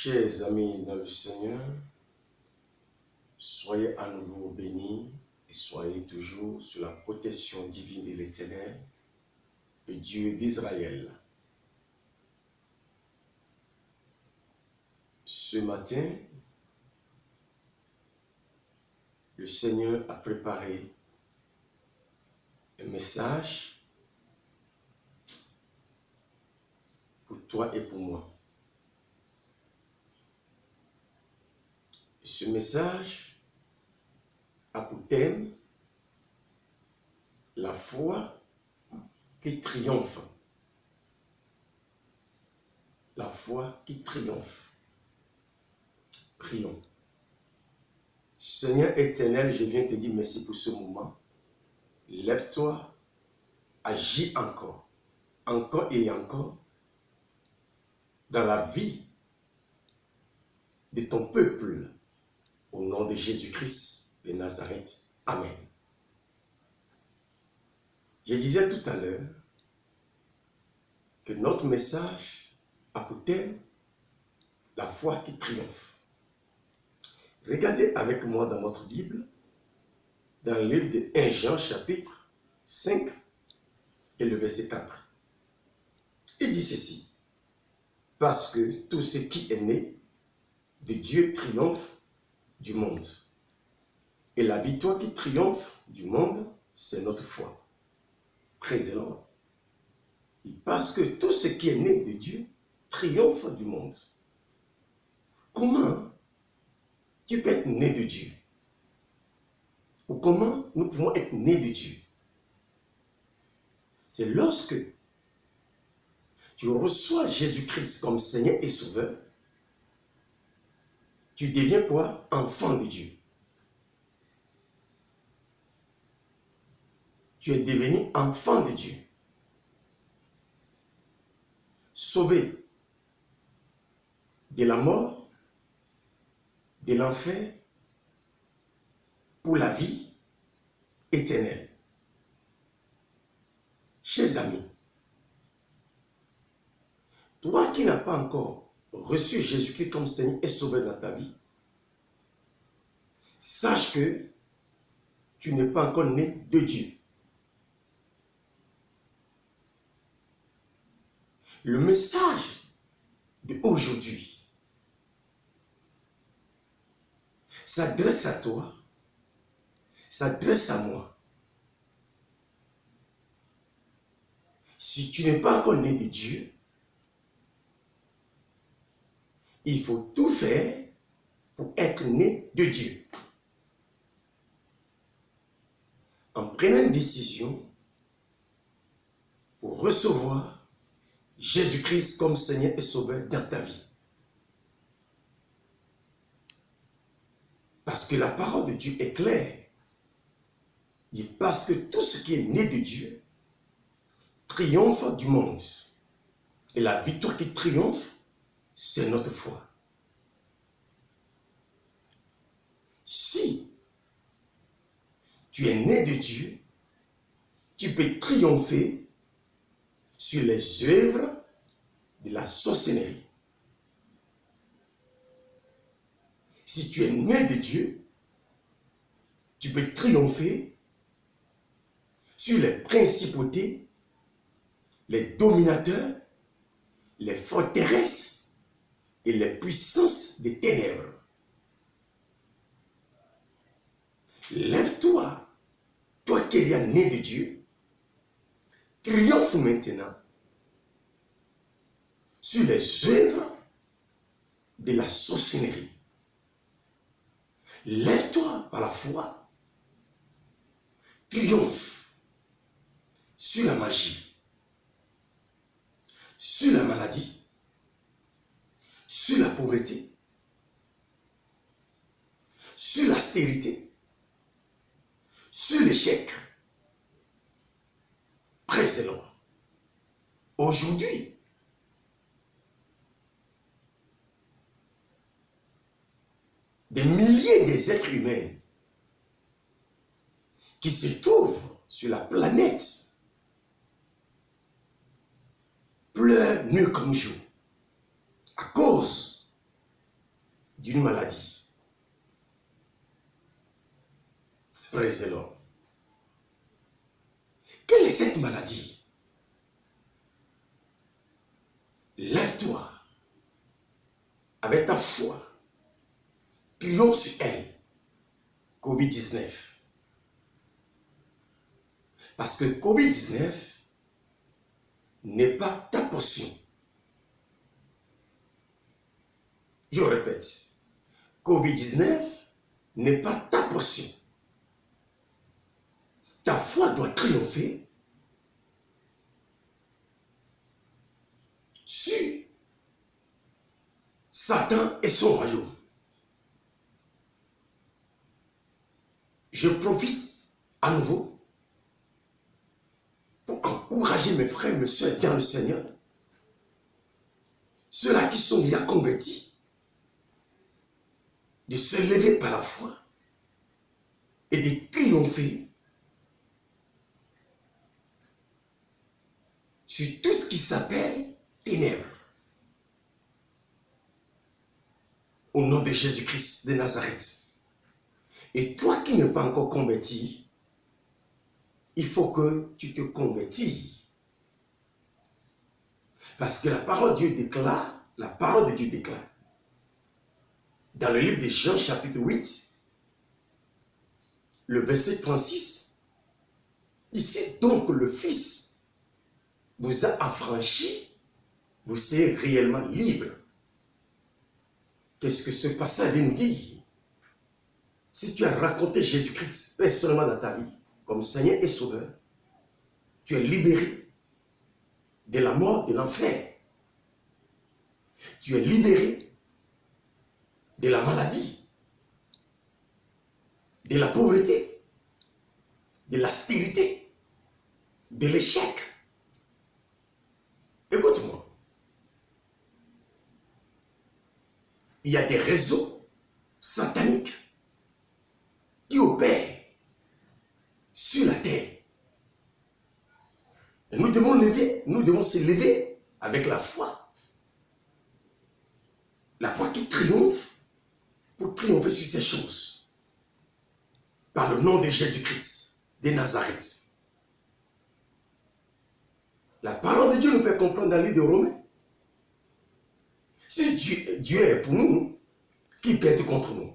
Chers amis dans le Seigneur, soyez à nouveau bénis et soyez toujours sous la protection divine de l'Éternel, le Dieu d'Israël. Ce matin, le Seigneur a préparé un message pour toi et pour moi. Ce message a pour thème la foi qui triomphe. La foi qui triomphe. Prions. Seigneur éternel, je viens te dire merci pour ce moment. Lève-toi, agis encore et encore, dans la vie de ton peuple, au nom de Jésus-Christ de Nazareth. Amen. Je disais tout à l'heure que notre message a pour thème la foi qui triomphe. Regardez avec moi dans votre Bible, dans le livre de 1 Jean chapitre 5 et le verset 4. Il dit ceci: parce que tout ce qui est né de Dieu triomphe du monde. Et la victoire qui triomphe du monde, c'est notre foi. Présent. Parce que tout ce qui est né de Dieu triomphe du monde. Comment tu peux être né de Dieu? Ou comment nous pouvons être nés de Dieu? C'est lorsque tu reçois Jésus-Christ comme Seigneur et Sauveur, tu deviens quoi? Enfant de Dieu. Tu es devenu enfant de Dieu. Sauvé de la mort, de l'enfer, pour la vie éternelle. Chers amis, toi qui n'as pas encore reçu Jésus-Christ comme Seigneur et Sauveur dans ta vie, sache que tu n'es pas encore né de Dieu. Le message d'aujourd'hui s'adresse à toi, s'adresse à moi. Si tu n'es pas encore né de Dieu, il faut tout faire pour être né de Dieu. En prenant une décision pour recevoir Jésus-Christ comme Seigneur et Sauveur dans ta vie. Parce que la parole de Dieu est claire. Il dit parce que tout ce qui est né de Dieu triomphe du monde. Et la victoire qui triomphe, c'est notre foi. Si tu es né de Dieu, tu peux triompher sur les œuvres de la sorcellerie. Si tu es né de Dieu, tu peux triompher sur les principautés, les dominateurs, les forteresses et les puissances des ténèbres. Lève-toi, toi qui es né de Dieu, triomphe maintenant sur les œuvres de la sorcellerie. Lève-toi par la foi, triomphe sur la magie, sur la maladie, sur la pauvreté, sur la stérilité, sur l'échec. Présent. Aujourd'hui, des milliers d'êtres humains qui se trouvent sur la planète pleurent nuit comme jour à cause d'une maladie. Praise the Lord. Quelle est cette maladie? Lève-toi avec ta foi. Prions sur elle. COVID-19. Parce que COVID-19 n'est pas ta portion. Je répète, COVID-19 n'est pas ta portion. Ta foi doit triompher sur Satan et son royaume. Je profite à nouveau pour encourager mes frères et mes soeurs dans le Seigneur, ceux-là qui sont déjà convertis, de se lever par la foi et de triompher sur tout ce qui s'appelle ténèbres. Au nom de Jésus-Christ de Nazareth. Et toi qui n'es pas encore converti, il faut que tu te convertis. Parce que la parole de Dieu déclare, dans le livre de Jean chapitre 8, le verset 36, ici donc le Fils vous a affranchi, vous serez réellement libre. Qu'est-ce que ce passage vient dire? Si tu as raconté Jésus-Christ personnellement dans ta vie, comme Seigneur et Sauveur, tu es libéré de la mort, de l'enfer. Tu es libéré de la maladie, de la pauvreté, de la stérilité, de l'échec. Écoute-moi. Il y a des réseaux sataniques qui opèrent sur la terre. Et nous devons se lever avec la foi. La foi qui triomphe pour triompher sur ces choses. Par le nom de Jésus-Christ de Nazareth. La parole de Dieu nous fait comprendre dans le livre de Romains. Si Dieu est pour nous, qui peut être contre nous?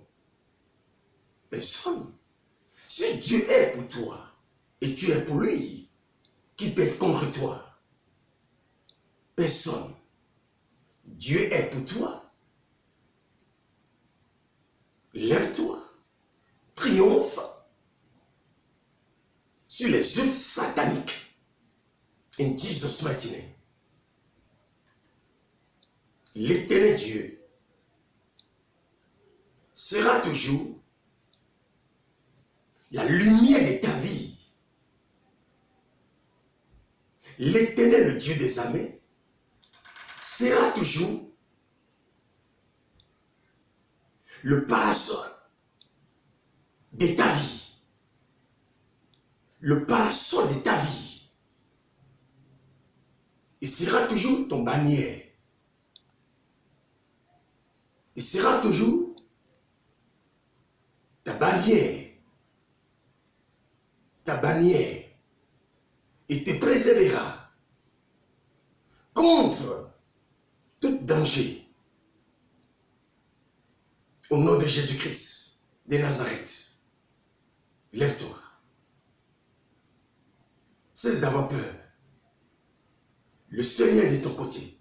Personne. Si Dieu est pour toi et tu es pour lui, qui peut être contre toi? Personne. Dieu est pour toi. Lève-toi. Triomphe sur les œuvres sataniques. In Jesus' mighty name. L'éternel Dieu sera toujours la lumière de ta vie. L'éternel, le Dieu des armées, sera toujours le parasol de ta vie. Le parasol de ta vie. Il sera toujours ton bannière. Il sera toujours ta bannière. Ta bannière. Il te préservera contre tout danger. Au nom de Jésus-Christ de Nazareth. Lève-toi. Cesse d'avoir peur. Le Seigneur est de ton côté.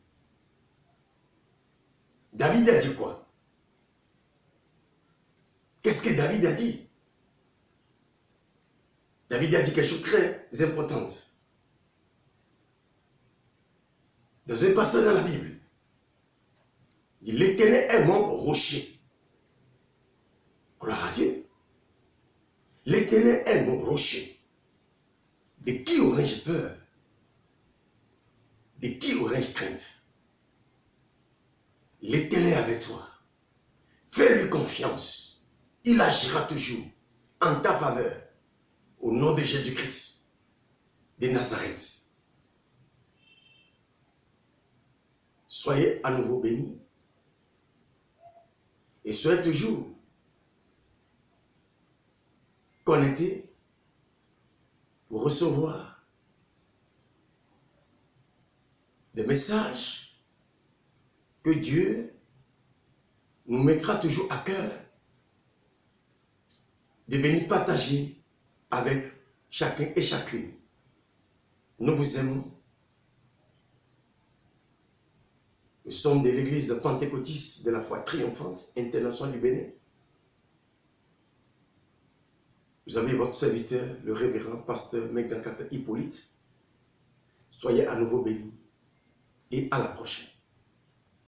David a dit quoi? Qu'est-ce que David a dit? David a dit quelque chose de très important. Dans un passage dans la Bible, il dit, l'Éternel est mon rocher. Gloire à Dieu. L'Éternel est mon rocher. De qui aurais-je peur? De qui aurais-je crainte? L'Éternel est avec toi. Fais-lui confiance. Il agira toujours en ta faveur. Au nom de Jésus-Christ de Nazareth. Soyez à nouveau bénis. Et soyez toujours connectés pour recevoir des messages que Dieu nous mettra toujours à cœur de venir partager avec chacun et chacune. Nous vous aimons. Nous sommes de l'église pentecôtiste de la foi triomphante internationale du Bénin. Vous avez votre serviteur, le révérend pasteur Megakata Hippolyte. Soyez à nouveau bénis et à la prochaine.